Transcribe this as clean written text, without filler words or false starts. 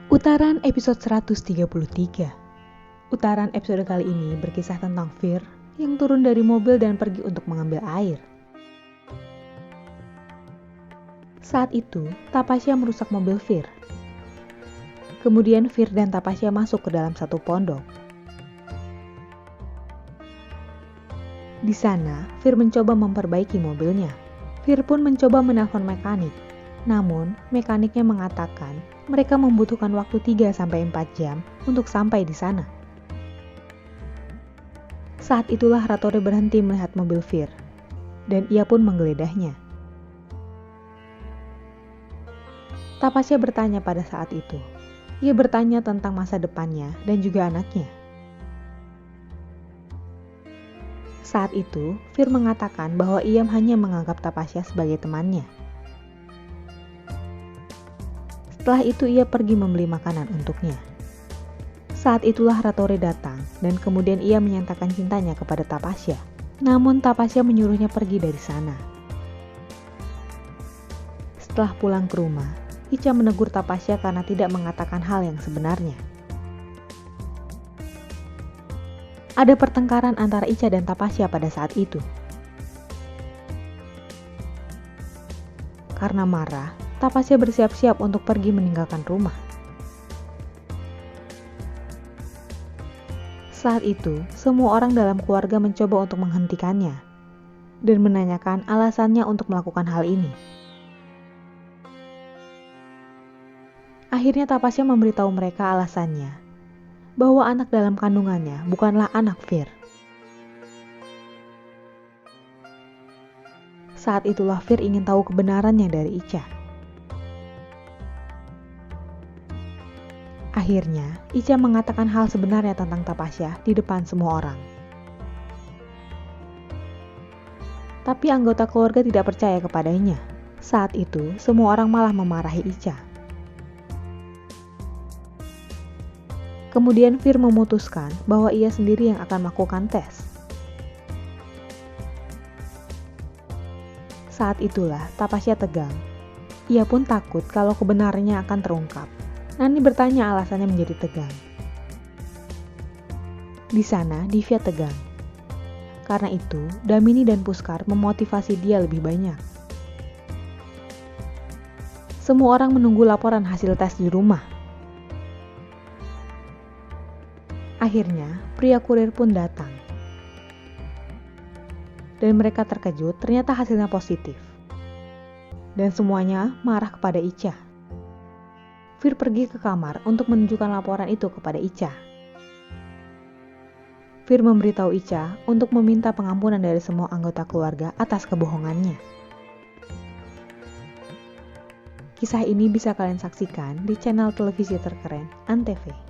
Utaran episode 133. Utaran episode kali ini berkisah tentang Fir yang turun dari mobil dan pergi untuk mengambil air. Saat itu, Tapasya merusak mobil Fir. Kemudian Fir dan Tapasya masuk ke dalam satu pondok. Di sana, Fir mencoba memperbaiki mobilnya. Fir pun mencoba menelpon mekanik. Namun, mekaniknya mengatakan mereka membutuhkan waktu 3-4 jam untuk sampai di sana. Saat itulah Ratore berhenti melihat mobil Fir, dan ia pun menggeledahnya. Tapasya bertanya pada saat itu. Ia bertanya tentang masa depannya dan juga anaknya. Saat itu, Fir mengatakan bahwa ia hanya menganggap Tapasya sebagai temannya. Setelah itu ia pergi membeli makanan untuknya. Saat itulah Ratore datang dan kemudian ia menyatakan cintanya kepada Tapasya. Namun Tapasya menyuruhnya pergi dari sana. Setelah pulang ke rumah, Icha menegur Tapasya karena tidak mengatakan hal yang sebenarnya. Ada pertengkaran antara Icha dan Tapasya pada saat itu. Karena marah, Tapasya bersiap-siap untuk pergi meninggalkan rumah. Saat itu, semua orang dalam keluarga mencoba untuk menghentikannya dan menanyakan alasannya untuk melakukan hal ini. Akhirnya Tapasya memberitahu mereka alasannya, bahwa anak dalam kandungannya bukanlah anak Fir. Saat itulah Fir ingin tahu kebenarannya dari Icha. Akhirnya, Icha mengatakan hal sebenarnya tentang Tapasya di depan semua orang. Tapi anggota keluarga tidak percaya kepadanya. Saat itu, semua orang malah memarahi Icha. Kemudian Fir memutuskan bahwa ia sendiri yang akan melakukan tes. Saat itulah Tapasya tegang. Ia pun takut kalau kebenarannya akan terungkap. Nani bertanya alasannya menjadi tegang. Di sana, Divya tegang. Karena itu, Damini dan Puskar memotivasi dia lebih banyak. Semua orang menunggu laporan hasil tes di rumah. Akhirnya, pria kurir pun datang. Dan mereka terkejut ternyata hasilnya positif. Dan semuanya marah kepada Icha. Fir pergi ke kamar untuk menunjukkan laporan itu kepada Icha. Fir memberitahu Icha untuk meminta pengampunan dari semua anggota keluarga atas kebohongannya. Kisah ini bisa kalian saksikan di channel televisi terkeren Antv.